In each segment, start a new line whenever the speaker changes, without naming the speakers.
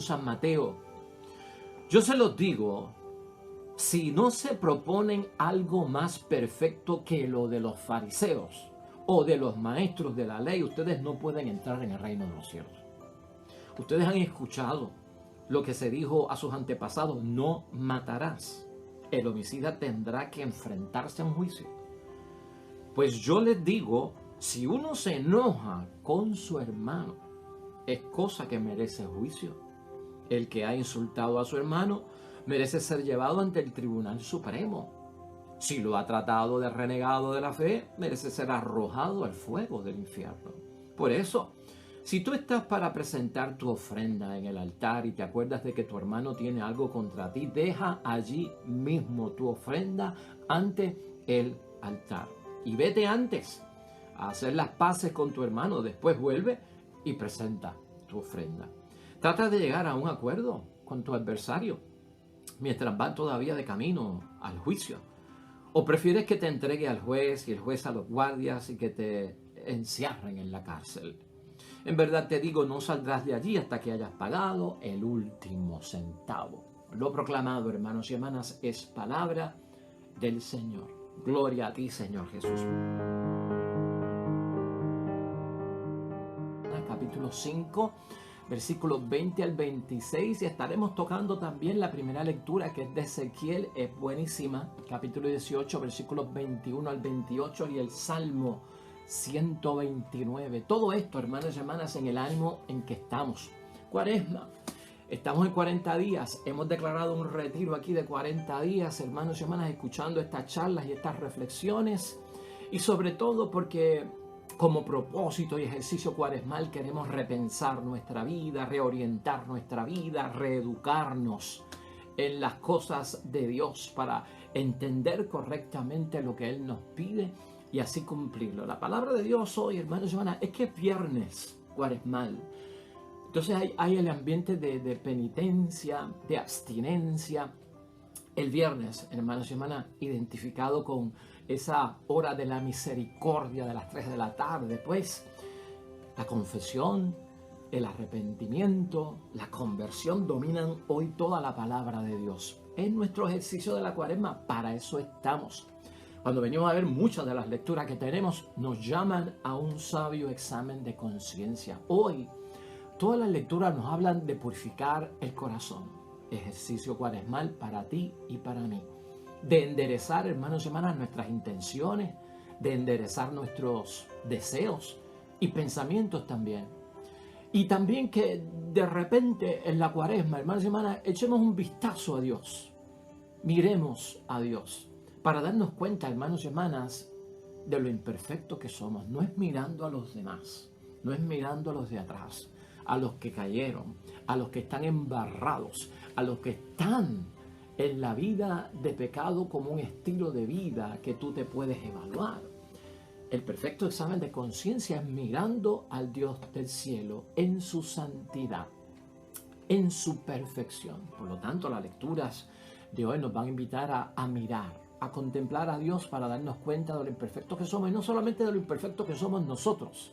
San Mateo. Yo se los digo, si no se proponen algo más perfecto que lo de los fariseos o de los maestros de la ley, ustedes no pueden entrar en el reino de los cielos. Ustedes han escuchado lo que se dijo a sus antepasados: no matarás. El homicida tendrá que enfrentarse a un juicio. Pues yo les digo, si uno se enoja con su hermano, es cosa que merece juicio. El que ha insultado a su hermano merece ser llevado ante el Tribunal Supremo. Si lo ha tratado de renegado de la fe, merece ser arrojado al fuego del infierno. Por eso, si tú estás para presentar tu ofrenda en el altar y te acuerdas de que tu hermano tiene algo contra ti, deja allí mismo tu ofrenda ante el altar. Y vete antes a hacer las paces con tu hermano. Después vuelve y presenta tu ofrenda. Trata de llegar a un acuerdo con tu adversario mientras va todavía de camino al juicio. ¿O prefieres que te entregue al juez y el juez a los guardias y que te encierren en la cárcel? En verdad te digo, no saldrás de allí hasta que hayas pagado el último centavo. Lo proclamado, hermanos y hermanas, es palabra del Señor. Gloria a ti, Señor Jesús. Capítulo 5, versículos 20 al 26, y estaremos tocando también la primera lectura, que es de Ezequiel, es buenísima, capítulo 18, versículos 21 al 28, y el Salmo 129. Todo esto, hermanos y hermanas, en el ánimo en que estamos. Cuaresma. Estamos en 40 días. Hemos declarado un retiro aquí de 40 días, hermanos y hermanas, escuchando estas charlas y estas reflexiones. Y sobre todo porque como propósito y ejercicio cuaresmal queremos repensar nuestra vida, reorientar nuestra vida, reeducarnos en las cosas de Dios para entender correctamente lo que Él nos pide y así cumplirlo. La palabra de Dios hoy, hermanos y hermanas, es que es viernes cuaresmal. Entonces hay el ambiente de penitencia, de abstinencia. El viernes, hermanos y hermanas, identificado con esa hora de la misericordia de las 3 de la tarde, pues la confesión, el arrepentimiento, la conversión dominan hoy toda la palabra de Dios. Es nuestro ejercicio de la cuaresma, para eso estamos. Cuando venimos a ver muchas de las lecturas que tenemos, nos llaman a un sabio examen de conciencia. Hoy, todas las lecturas nos hablan de purificar el corazón. Ejercicio cuaresmal para ti y para mí. De enderezar, hermanos y hermanas, nuestras intenciones, de enderezar nuestros deseos y pensamientos también. Y también que de repente en la cuaresma, hermanos y hermanas, echemos un vistazo a Dios. Miremos a Dios para darnos cuenta, hermanos y hermanas, de lo imperfecto que somos. No es mirando a los demás, no es mirando a los de atrás, a los que cayeron, a los que están embarrados, a los que están en la vida de pecado como un estilo de vida que tú te puedes evaluar. El perfecto examen de conciencia es mirando al Dios del cielo en su santidad, en su perfección. Por lo tanto, las lecturas de hoy nos van a invitar a mirar, a contemplar a Dios para darnos cuenta de lo imperfecto que somos, y no solamente de lo imperfecto que somos nosotros,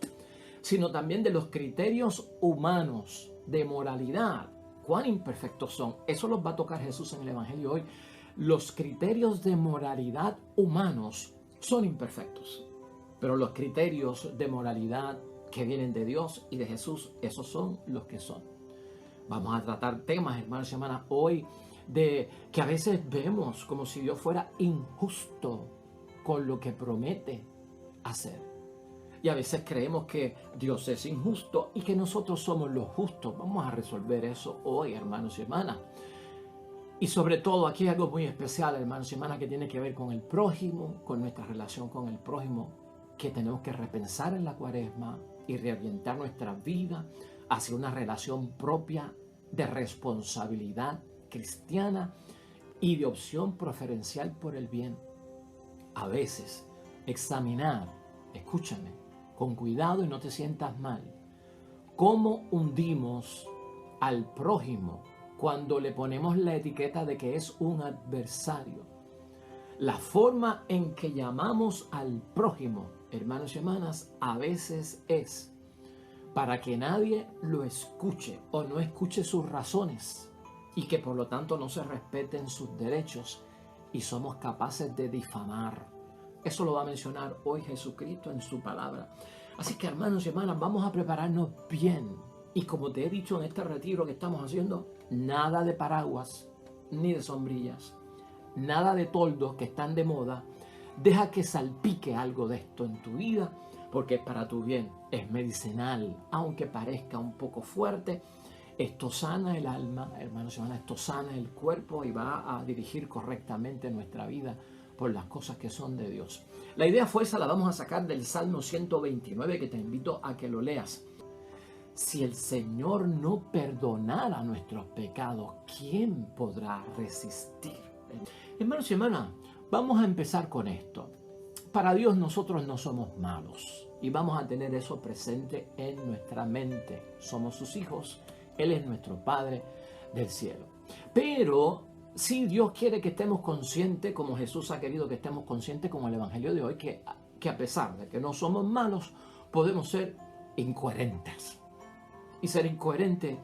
sino también de los criterios humanos de moralidad. ¿Cuán imperfectos son? Eso los va a tocar Jesús en el Evangelio hoy. Los criterios de moralidad humanos son imperfectos, pero los criterios de moralidad que vienen de Dios y de Jesús, esos son los que son. Vamos a tratar temas, hermanos y hermanas, hoy de que a veces vemos como si Dios fuera injusto con lo que promete hacer. Y a veces creemos que Dios es injusto y que nosotros somos los justos. Vamos a resolver eso hoy, hermanos y hermanas. Y sobre todo, aquí hay algo muy especial, hermanos y hermanas, que tiene que ver con el prójimo, con nuestra relación con el prójimo, que tenemos que repensar en la cuaresma y reorientar nuestra vida hacia una relación propia de responsabilidad cristiana y de opción preferencial por el bien. A veces, examinar, escúchame, con cuidado y no te sientas mal, cómo hundimos al prójimo cuando le ponemos la etiqueta de que es un adversario. La forma en que llamamos al prójimo, hermanos y hermanas, a veces es para que nadie lo escuche o no escuche sus razones y que por lo tanto no se respeten sus derechos y somos capaces de difamar. Eso lo va a mencionar hoy Jesucristo en su palabra. Así que, hermanos y hermanas, vamos a prepararnos bien. Y como te he dicho en este retiro que estamos haciendo, nada de paraguas ni de sombrillas, nada de toldos que están de moda. Deja que salpique algo de esto en tu vida, porque es para tu bien, es medicinal, aunque parezca un poco fuerte. Esto sana el alma, hermanos y hermanas, esto sana el cuerpo y va a dirigir correctamente nuestra vida por las cosas que son de Dios. La idea fue esa, la vamos a sacar del Salmo 129, que te invito a que lo leas. Si el Señor no perdonara nuestros pecados, ¿quién podrá resistir? Hermanos y hermanas, vamos a empezar con esto. Para Dios nosotros no somos malos y vamos a tener eso presente en nuestra mente. Somos sus hijos, Él es nuestro Padre del cielo. Pero sí, Dios quiere que estemos conscientes, como Jesús ha querido que estemos conscientes con el Evangelio de hoy, que a pesar de que no somos malos, podemos ser incoherentes. Y ser incoherente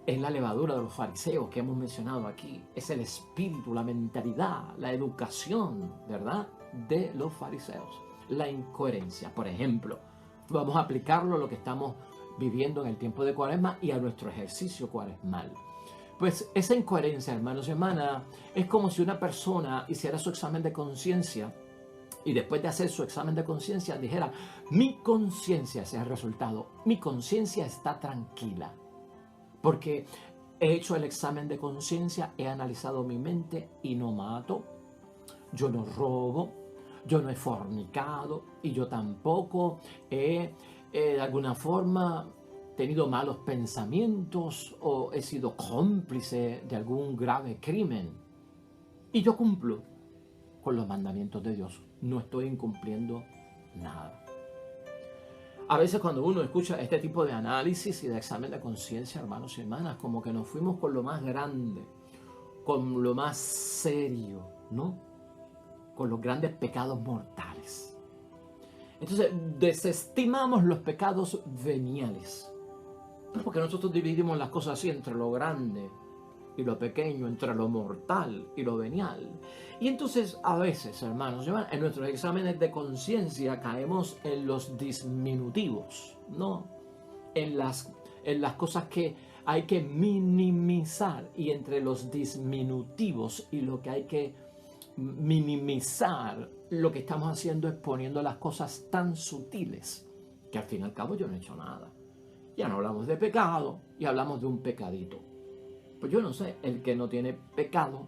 es la levadura de los fariseos que hemos mencionado aquí. Es el espíritu, la mentalidad, la educación, ¿verdad?, de los fariseos. La incoherencia. Por ejemplo, vamos a aplicarlo a lo que estamos viviendo en el tiempo de Cuaresma y a nuestro ejercicio cuaresmal. Pues esa incoherencia, hermanos y hermanas, es como si una persona hiciera su examen de conciencia y después de hacer su examen de conciencia dijera: mi conciencia, ese es el resultado, mi conciencia está tranquila, porque he hecho el examen de conciencia, he analizado mi mente y no mato, yo no robo, yo no he fornicado y yo tampoco he de alguna forma tenido malos pensamientos o he sido cómplice de algún grave crimen. Y yo cumplo con los mandamientos de Dios. No estoy incumpliendo nada. A veces cuando uno escucha este tipo de análisis y de examen de conciencia, hermanos y hermanas, como que nos fuimos con lo más grande, con lo más serio, ¿no? Con los grandes pecados mortales. Entonces desestimamos los pecados veniales. Porque nosotros dividimos las cosas así entre lo grande y lo pequeño, entre lo mortal y lo venial. Y entonces a veces, hermanos, en nuestros exámenes de conciencia caemos en los disminutivos, ¿no? En las cosas que hay que minimizar. Y entre los disminutivos y lo que hay que minimizar, lo que estamos haciendo es poniendo las cosas tan sutiles que al fin y al cabo yo no he hecho nada. Ya no hablamos de pecado y hablamos de un pecadito. Pues yo no sé, el que no tiene pecado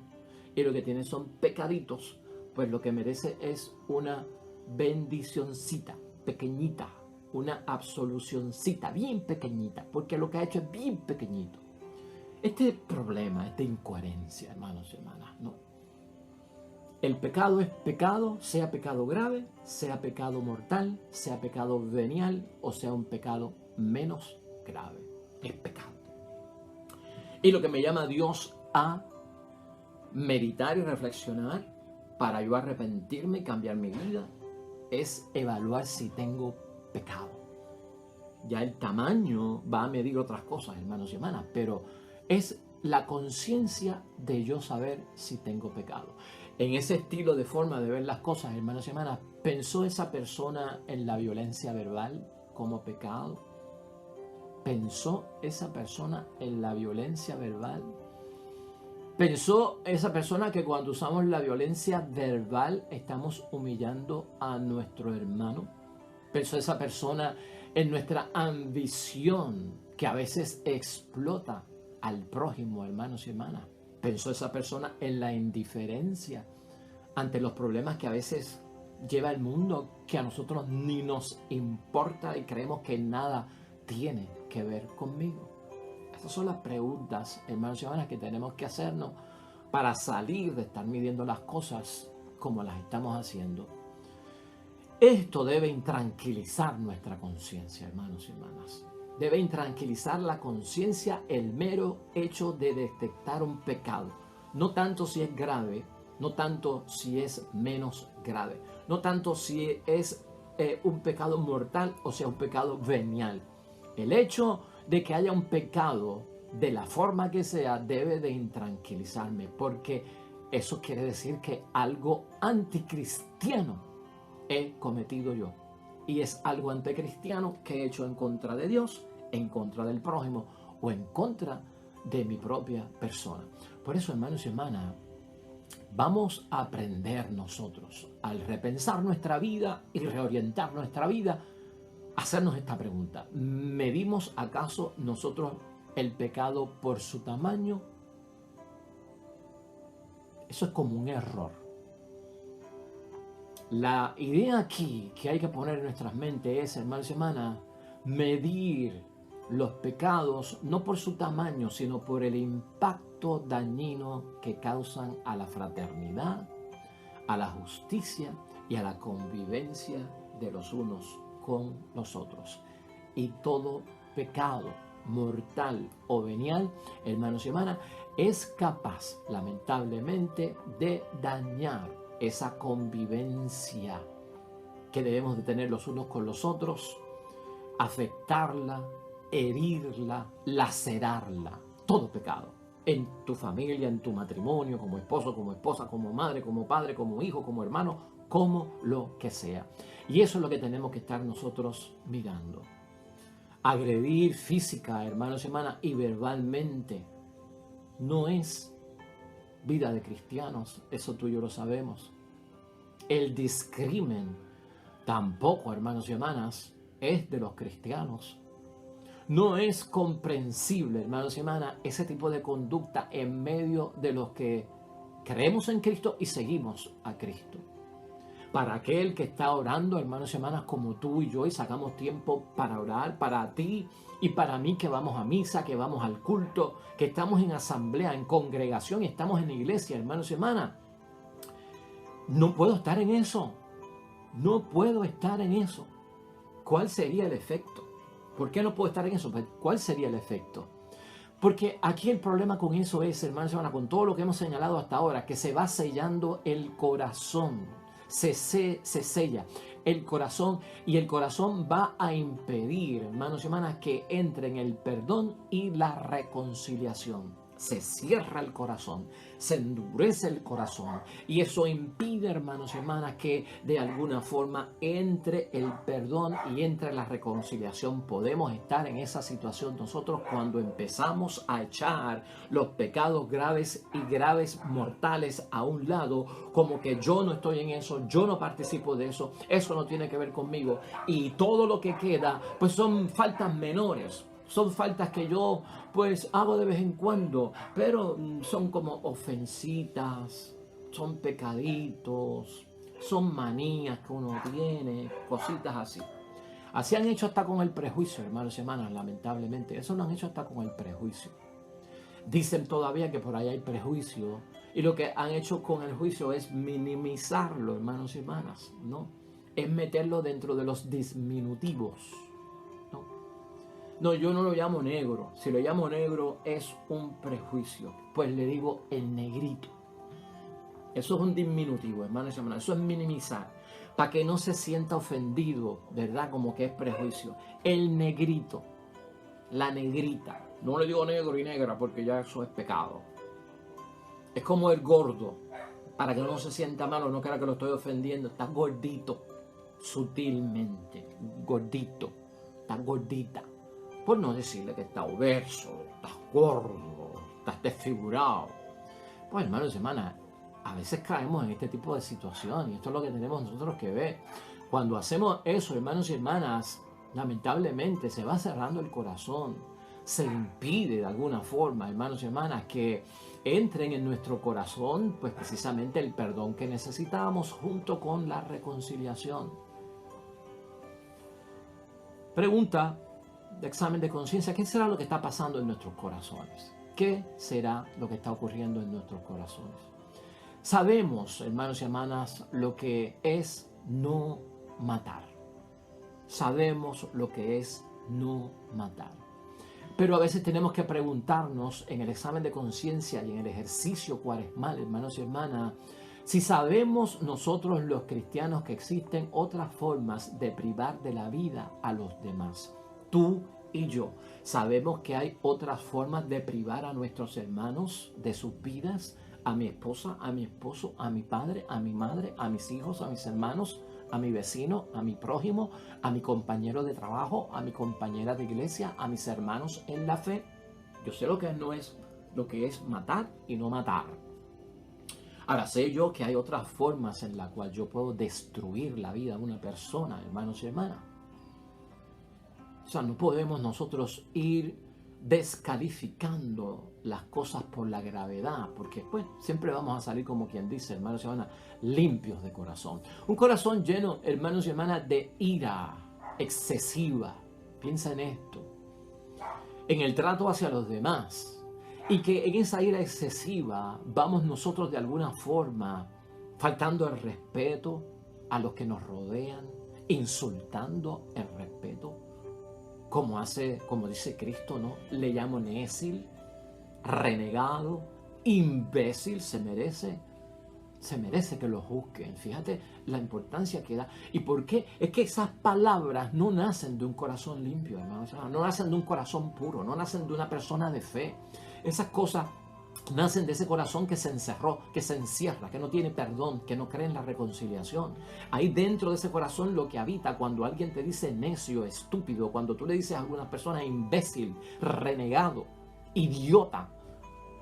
y lo que tiene son pecaditos, pues lo que merece es una bendicioncita pequeñita, una absolucioncita bien pequeñita, porque lo que ha hecho es bien pequeñito. Este problema es de incoherencia, hermanos y hermanas, ¿no? El pecado es pecado, sea pecado grave, sea pecado mortal, sea pecado venial o sea un pecado menos grave. Es pecado. Y lo que me llama a Dios a meditar y reflexionar para yo arrepentirme y cambiar mi vida es evaluar si tengo pecado. Ya el tamaño va a medir otras cosas, hermanos y hermanas, pero es la conciencia de yo saber si tengo pecado. En ese estilo de forma de ver las cosas, hermanos y hermanas, ¿pensó esa persona en la violencia verbal como pecado? ¿Pensó esa persona en la violencia verbal? ¿Pensó esa persona que cuando usamos la violencia verbal estamos humillando a nuestro hermano? ¿Pensó esa persona en nuestra ambición que a veces explota al prójimo, hermanos y hermanas? ¿Pensó esa persona en la indiferencia ante los problemas que a veces lleva el mundo, que a nosotros ni nos importa y creemos que nada tiene que ver conmigo? Estas son las preguntas, hermanos y hermanas, que tenemos que hacernos para salir de estar midiendo las cosas como las estamos haciendo. Esto debe intranquilizar nuestra conciencia, hermanos y hermanas. Debe intranquilizar la conciencia el mero hecho de detectar un pecado. No tanto si es grave, no tanto si es menos grave, no tanto si es un pecado mortal o sea un pecado venial. El hecho de que haya un pecado de la forma que sea debe de intranquilizarme, porque eso quiere decir que algo anticristiano he cometido yo. Y es algo anticristiano que he hecho en contra de Dios, en contra del prójimo o en contra de mi propia persona. Por eso, hermanos y hermanas, vamos a aprender nosotros, al repensar nuestra vida y reorientar nuestra vida, hacernos esta pregunta: ¿medimos acaso nosotros el pecado por su tamaño? Eso es como un error. La idea aquí que hay que poner en nuestras mentes es, hermanos y hermanas, medir los pecados no por su tamaño, sino por el impacto dañino que causan a la fraternidad, a la justicia y a la convivencia de los unos con los otros. Y todo pecado mortal o venial, hermanos y hermanas, es capaz, lamentablemente, de dañar esa convivencia que debemos de tener los unos con los otros, afectarla, herirla, lacerarla. Todo pecado. En tu familia, en tu matrimonio, como esposo, como esposa, como madre, como padre, como hijo, como hermano, como lo que sea. Y eso es lo que tenemos que estar nosotros mirando. Agredir física, hermanos y hermanas, y verbalmente no es vida de cristianos. Eso tú y yo lo sabemos. El discrimen tampoco, hermanos y hermanas, es de los cristianos. No es comprensible, hermanos y hermanas, ese tipo de conducta en medio de los que creemos en Cristo y seguimos a Cristo. Para aquel que está orando, hermanos y hermanas, como tú y yo, y sacamos tiempo para orar, para ti y para mí, que vamos a misa, que vamos al culto, que estamos en asamblea, en congregación, estamos en iglesia, hermanos y hermanas. No puedo estar en eso. No puedo estar en eso. ¿Cuál sería el efecto? ¿Por qué no puedo estar en eso? ¿Cuál sería el efecto? Porque aquí el problema con eso es, hermanos y hermanas, con todo lo que hemos señalado hasta ahora, que se va sellando el corazón. Se sella el corazón, y el corazón va a impedir, hermanos y hermanas, que entren el perdón y la reconciliación. Se cierra el corazón, se endurece el corazón, y eso impide, hermanos y hermanas, que de alguna forma entre el perdón y entre la reconciliación. Podemos estar en esa situación nosotros cuando empezamos a echar los pecados graves y graves mortales a un lado, como que yo no estoy en eso, yo no participo de eso, eso no tiene que ver conmigo, y todo lo que queda pues son faltas menores. Son faltas que yo pues hago de vez en cuando, pero son como ofensitas, son pecaditos, son manías que uno tiene, cositas así. Así han hecho hasta con el prejuicio, hermanos y hermanas, lamentablemente. Eso lo han hecho hasta con el prejuicio. Dicen todavía que por ahí hay prejuicio, y lo que han hecho con el juicio es minimizarlo, hermanos y hermanas, ¿no? Es meterlo dentro de los disminutivos. No, yo no lo llamo negro. Si lo llamo negro es un prejuicio. Pues le digo el negrito. Eso es un diminutivo, hermanos y hermanas. Eso es minimizar. Para que no se sienta ofendido, ¿verdad? Como que es prejuicio. El negrito. La negrita. No le digo negro y negra porque ya eso es pecado. Es como el gordo. Para que no se sienta mal o no crea que lo estoy ofendiendo. Está gordito. Sutilmente. Gordito. Está gordita. Por no decirle que está obeso, estás gordo, estás desfigurado. Pues, hermanos y hermanas, a veces caemos en este tipo de situación, y esto es lo que tenemos nosotros que ver. Cuando hacemos eso, hermanos y hermanas, lamentablemente se va cerrando el corazón. Se impide de alguna forma, hermanos y hermanas, que entren en nuestro corazón pues precisamente el perdón que necesitamos junto con la reconciliación. Pregunta de examen de conciencia: ¿qué será lo que está pasando en nuestros corazones? ¿Qué será lo que está ocurriendo en nuestros corazones? Sabemos, hermanos y hermanas, lo que es no matar. Sabemos lo que es no matar. Pero a veces tenemos que preguntarnos en el examen de conciencia y en el ejercicio cuaresmal, hermanos y hermanas, si sabemos nosotros los cristianos que existen otras formas de privar de la vida a los demás. Tú y yo sabemos que hay otras formas de privar a nuestros hermanos de sus vidas, a mi esposa, a mi esposo, a mi padre, a mi madre, a mis hijos, a mis hermanos, a mi vecino, a mi prójimo, a mi compañero de trabajo, a mi compañera de iglesia, a mis hermanos en la fe. Yo sé lo que es matar y no matar. Ahora sé yo que hay otras formas en las cuales yo puedo destruir la vida de una persona, hermanos y hermanas. O sea, no podemos nosotros ir descalificando las cosas por la gravedad, porque pues siempre vamos a salir, como quien dice, hermanos y hermanas, limpios de corazón. Un corazón lleno, hermanos y hermanas, de ira excesiva. Piensa en esto, en el trato hacia los demás, y que en esa ira excesiva vamos nosotros de alguna forma faltando el respeto a los que nos rodean, insultando el respeto, como dice Cristo, ¿no? Le llamo nécil, renegado, imbécil. Se merece que lo juzguen. Fíjate la importancia que da. ¿Y por qué? Es que esas palabras no nacen de un corazón limpio, hermanos. No nacen de un corazón puro, no nacen de una persona de fe. Esas cosas nacen de ese corazón que se encerró, que se encierra, que no tiene perdón, que no cree en la reconciliación. Ahí dentro de ese corazón lo que habita cuando alguien te dice necio, estúpido, cuando tú le dices a algunas personas imbécil, renegado, idiota,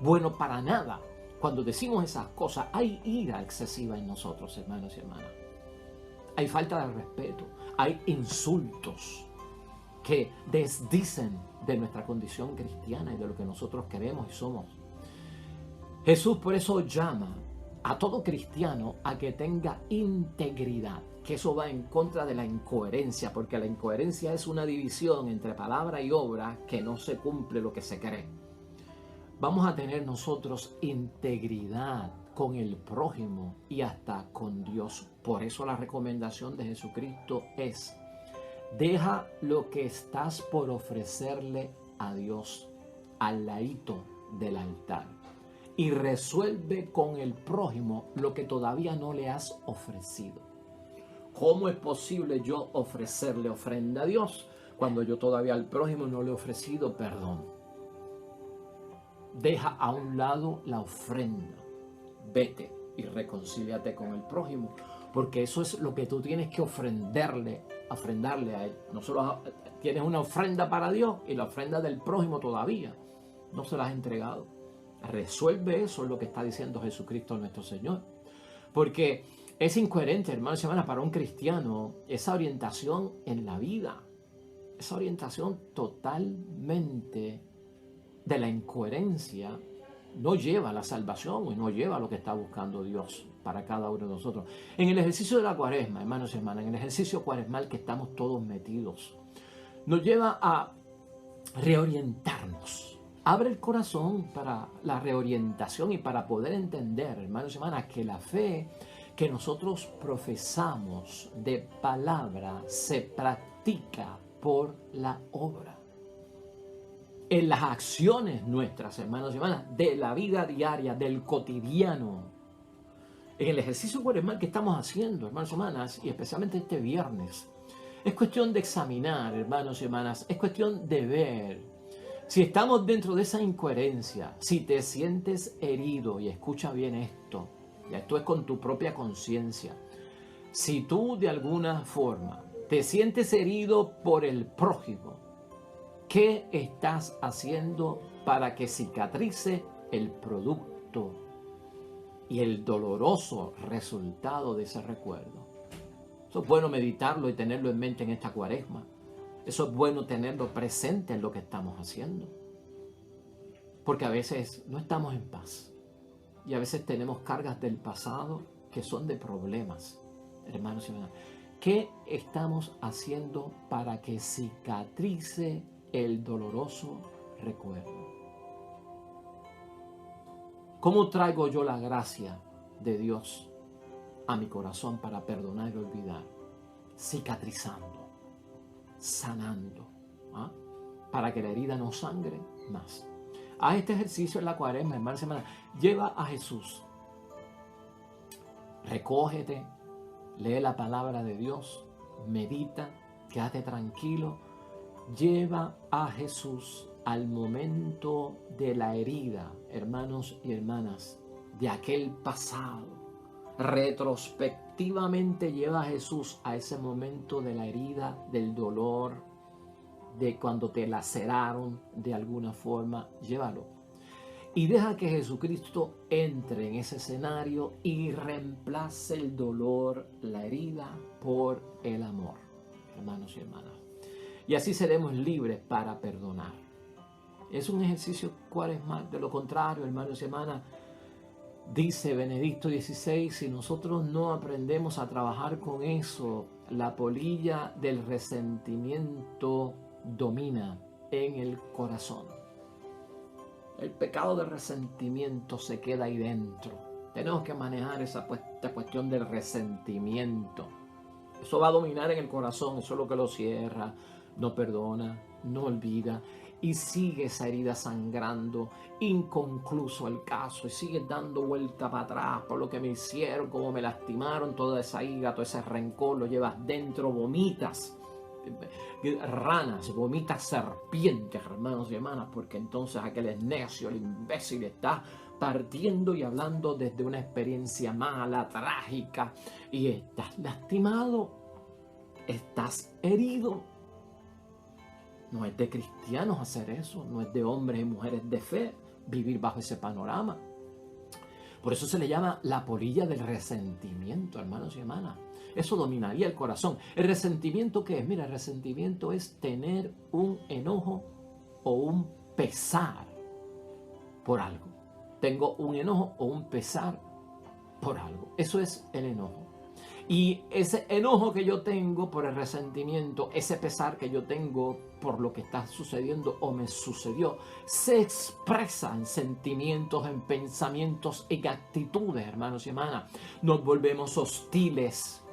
bueno para nada. Cuando decimos esas cosas, hay ira excesiva en nosotros, hermanos y hermanas. Hay falta de respeto, hay insultos que desdicen de nuestra condición cristiana y de lo que nosotros queremos y somos. Jesús por eso llama a todo cristiano a que tenga integridad, que eso va en contra de la incoherencia, porque la incoherencia es una división entre palabra y obra que no se cumple lo que se cree. Vamos a tener nosotros integridad con el prójimo y hasta con Dios. Por eso la recomendación de Jesucristo es: deja lo que estás por ofrecerle a Dios al ladito del altar y resuelve con el prójimo lo que todavía no le has ofrecido. ¿Cómo es posible yo ofrecerle ofrenda a Dios cuando yo todavía al prójimo no le he ofrecido perdón? Deja a un lado la ofrenda, vete y reconcíliate con el prójimo, porque eso es lo que tú tienes que ofrendarle a él. No solo tienes una ofrenda para Dios y la ofrenda del prójimo todavía no se la has entregado. Resuelve eso, es lo que está diciendo Jesucristo nuestro Señor, porque es incoherente, hermanos y hermanas, para un cristiano esa orientación en la vida, esa orientación totalmente de la incoherencia no lleva a la salvación y no lleva a lo que está buscando Dios para cada uno de nosotros. En el ejercicio de la cuaresma, hermanos y hermanas, en el ejercicio cuaresmal que estamos todos metidos, nos lleva a reorientarnos. Abre el corazón para la reorientación y para poder entender, hermanos y hermanas, que la fe que nosotros profesamos de palabra se practica por la obra. En las acciones nuestras, hermanos y hermanas, de la vida diaria, del cotidiano. En el ejercicio cuaresmal que estamos haciendo, hermanos y hermanas, y especialmente este viernes, es cuestión de examinar, hermanos y hermanas, es cuestión de ver si estamos dentro de esa incoherencia, si te sientes herido, y escucha bien esto, y esto es con tu propia conciencia. Si tú de alguna forma te sientes herido por el prójimo, ¿qué estás haciendo para que cicatrice el producto y el doloroso resultado de ese recuerdo? Eso es bueno meditarlo y tenerlo en mente en esta cuaresma. Eso es bueno tenerlo presente en lo que estamos haciendo. Porque a veces no estamos en paz. Y a veces tenemos cargas del pasado que son de problemas, hermanos y hermanas. ¿Qué estamos haciendo para que cicatrice el doloroso recuerdo? ¿Cómo traigo yo la gracia de Dios a mi corazón para perdonar y olvidar? Cicatrizando, sanando, para que la herida no sangre más. Haz este ejercicio en la cuaresma, hermanos y hermanas. Lleva a Jesús. Recógete, lee la palabra de Dios, medita, quédate tranquilo. lleva a Jesús al momento de la herida, hermanos y hermanas, de aquel pasado. Retrospectivamente lleva a Jesús a ese momento de la herida, del dolor, de cuando te laceraron de alguna forma. Llévalo. Y deja que Jesucristo entre en ese escenario y reemplace el dolor, la herida, por el amor, hermanos y hermanas. Y así seremos libres para perdonar. Es un ejercicio cuaresmal. De lo contrario, hermanos y hermanas, dice Benedicto XVI, si nosotros no aprendemos a trabajar con eso, la polilla del resentimiento domina en el corazón. El pecado del resentimiento se queda ahí dentro. Tenemos que manejar esta cuestión del resentimiento. Eso va a dominar en el corazón, eso es lo que lo cierra, no perdona, no olvida y sigue esa herida sangrando, inconcluso el caso, y sigue dando vuelta para atrás por lo que me hicieron, cómo me lastimaron, toda esa ira, todo ese rencor lo llevas dentro, vomitas ranas, vomitas serpientes, hermanos y hermanas, porque entonces aquel es necio, el imbécil está partiendo y hablando desde una experiencia mala, trágica, y estás lastimado, estás herido. No es de cristianos hacer eso, no es de hombres y mujeres de fe vivir bajo ese panorama. Por eso se le llama la polilla del resentimiento, hermanos y hermanas. Eso dominaría el corazón. ¿El resentimiento qué es? Mira, el resentimiento es tener un enojo o un pesar por algo. Tengo un enojo o un pesar por algo. Eso es el enojo. Y ese enojo que yo tengo por el resentimiento, ese pesar que yo tengo por lo que está sucediendo o me sucedió, se expresa en sentimientos, en pensamientos, en actitudes, hermanos y hermanas. Nos volvemos hostiles,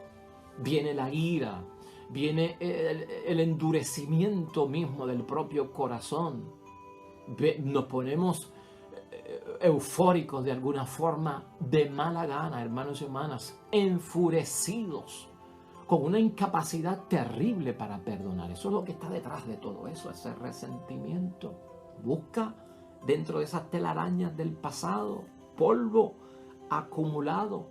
viene la ira, viene el endurecimiento mismo del propio corazón. Nos ponemos eufóricos de alguna forma, de mala gana, hermanos y hermanas, enfurecidos, con una incapacidad terrible para perdonar. Eso es lo que está detrás de todo eso, ese resentimiento. Busca dentro de esas telarañas del pasado, polvo acumulado,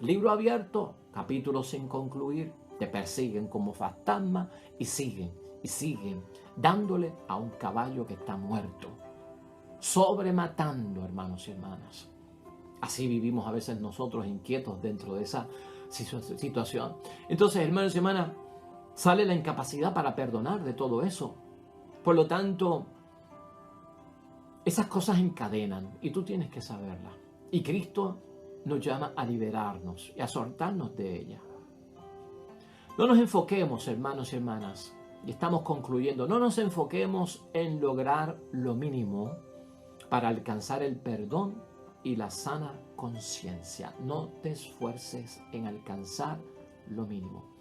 libro abierto, capítulos sin concluir, te persiguen como fantasma y siguen dándole a un caballo que está muerto, sobrematando, hermanos y hermanas. Así vivimos a veces nosotros inquietos dentro de esa situación. Entonces, hermanos y hermanas, sale la incapacidad para perdonar de todo eso. Por lo tanto, esas cosas encadenan y tú tienes que saberlas. Y Cristo nos llama a liberarnos y a soltarnos de ellas. No nos enfoquemos, hermanos y hermanas, y estamos concluyendo, no nos enfoquemos en lograr lo mínimo para alcanzar el perdón y la sana conciencia. No te esfuerces en alcanzar lo mínimo.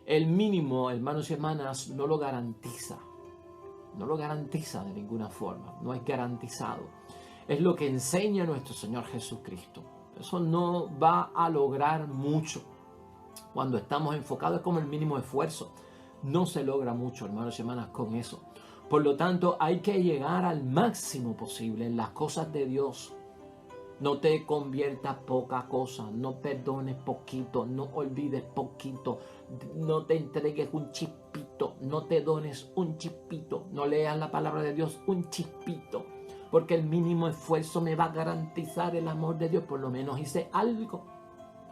El mínimo, hermanos y hermanas, no lo garantiza. No lo garantiza de ninguna forma. No es garantizado. Es lo que enseña nuestro Señor Jesucristo. Eso no va a lograr mucho. Cuando estamos enfocados es como el mínimo esfuerzo. No se logra mucho, hermanos y hermanas, con eso. Por lo tanto, hay que llegar al máximo posible en las cosas de Dios. No te conviertas poca cosa, no perdones poquito, no olvides poquito, no te entregues un chispito, no te dones un chispito, no leas la palabra de Dios un chispito, porque el mínimo esfuerzo me va a garantizar el amor de Dios. Por lo menos hice algo,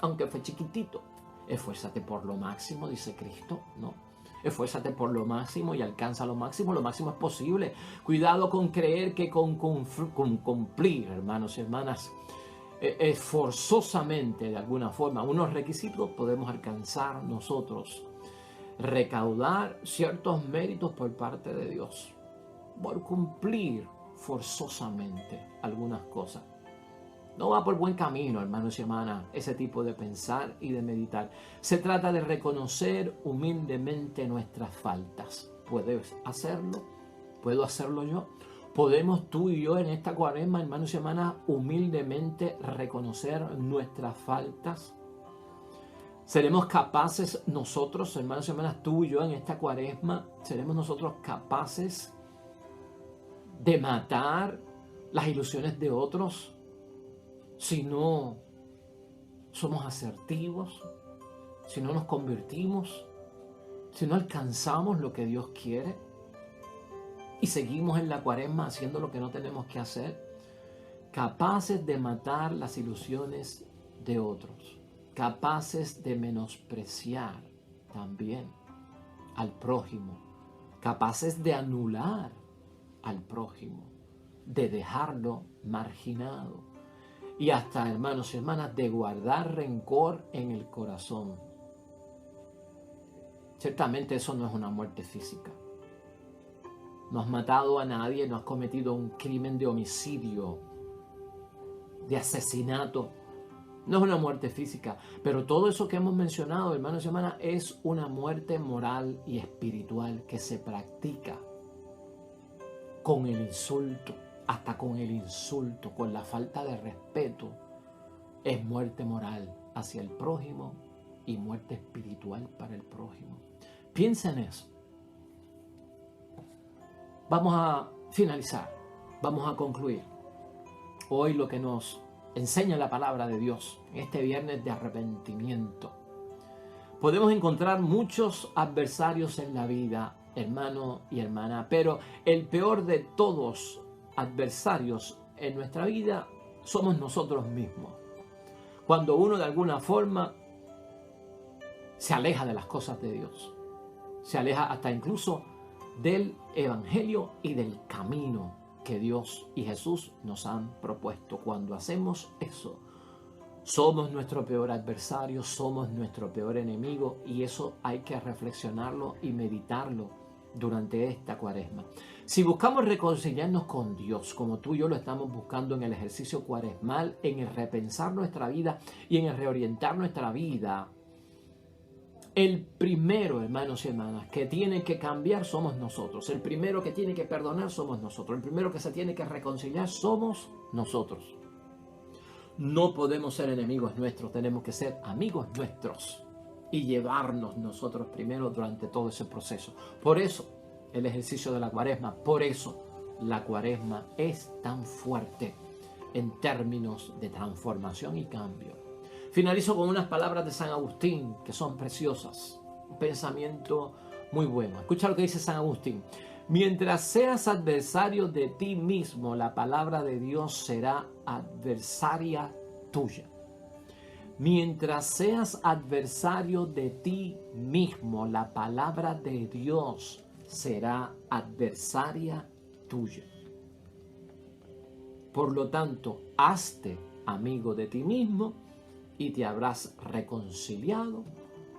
aunque fue chiquitito. Esfuérzate por lo máximo, dice Cristo, ¿no? Esfuérzate por lo máximo y alcanza lo máximo es posible. Cuidado con creer que con cumplir, hermanos y hermanas, forzosamente de alguna forma unos requisitos podemos alcanzar nosotros, recaudar ciertos méritos por parte de Dios, por cumplir forzosamente algunas cosas. No va por buen camino, hermanos y hermanas, ese tipo de pensar y de meditar. Se trata de reconocer humildemente nuestras faltas. ¿Puedes hacerlo? ¿Puedo hacerlo yo? ¿Podemos tú y yo en esta cuaresma, hermanos y hermanas, humildemente reconocer nuestras faltas? Seremos capaces nosotros, hermanos y hermanas, tú y yo en esta cuaresma, seremos nosotros capaces de matar las ilusiones de otros si no somos asertivos, si no nos convertimos, si no alcanzamos lo que Dios quiere y seguimos en la cuaresma haciendo lo que no tenemos que hacer, capaces de matar las ilusiones de otros, capaces de menospreciar también al prójimo, capaces de anular al prójimo, de dejarlo marginado y hasta, hermanos y hermanas, de guardar rencor en el corazón. Ciertamente eso no es una muerte física. No has matado a nadie, no has cometido un crimen de homicidio, de asesinato. No es una muerte física, pero todo eso que hemos mencionado, hermanos y hermanas, es una muerte moral y espiritual que se practica con el insulto, hasta con el insulto, con la falta de respeto. Es muerte moral hacia el prójimo y muerte espiritual para el prójimo. Piensa en eso. Vamos a finalizar, vamos a concluir. Hoy lo que nos enseña la palabra de Dios en este viernes de arrepentimiento. Podemos encontrar muchos adversarios en la vida, hermano y hermana, pero el peor de todos adversarios en nuestra vida somos nosotros mismos. Cuando uno de alguna forma se aleja de las cosas de Dios, se aleja hasta incluso del evangelio y del camino que Dios y Jesús nos han propuesto. Cuando hacemos eso, somos nuestro peor adversario, somos nuestro peor enemigo, y eso hay que reflexionarlo y meditarlo durante esta cuaresma. Si buscamos reconciliarnos con Dios, como tú y yo lo estamos buscando en el ejercicio cuaresmal, en el repensar nuestra vida y en el reorientar nuestra vida, el primero, hermanos y hermanas, que tiene que cambiar somos nosotros. El primero que tiene que perdonar somos nosotros. El primero que se tiene que reconciliar somos nosotros. No podemos ser enemigos nuestros, tenemos que ser amigos nuestros y llevarnos nosotros primero durante todo ese proceso. Por eso el ejercicio de la cuaresma, por eso la cuaresma es tan fuerte en términos de transformación y cambio. Finalizo con unas palabras de San Agustín que son preciosas, un pensamiento muy bueno. Escucha lo que dice San Agustín. Mientras seas adversario de ti mismo, la palabra de Dios será adversaria tuya. Mientras seas adversario de ti mismo, la palabra de Dios será adversaria tuya. Por lo tanto, hazte amigo de ti mismo y te habrás reconciliado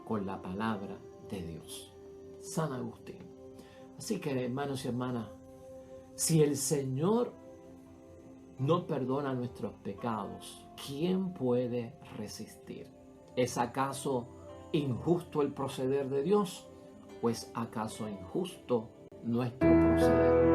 con la palabra de Dios. San Agustín. Así que, hermanos y hermanas, si el Señor no perdona nuestros pecados, ¿quién puede resistir? ¿Es acaso injusto el proceder de Dios? ¿O es acaso injusto nuestro proceder?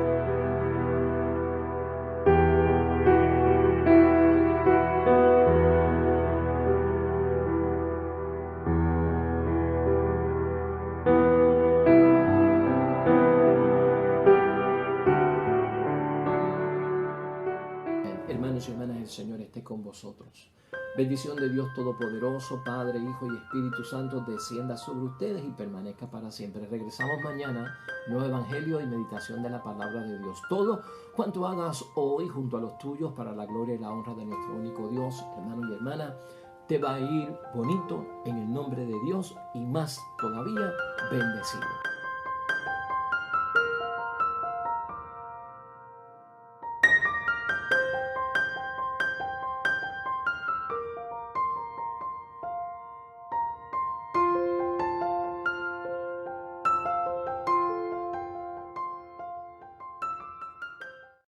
Hermanos y hermanas, el Señor esté con vosotros. Bendición de Dios Todopoderoso, Padre, Hijo y Espíritu Santo, descienda sobre ustedes y permanezca para siempre. Regresamos mañana, nuevo evangelio y meditación de la palabra de Dios. Todo cuanto hagas hoy junto a los tuyos para la gloria y la honra de nuestro único Dios, hermano y hermana, te va a ir bonito en el nombre de Dios y más todavía bendecido.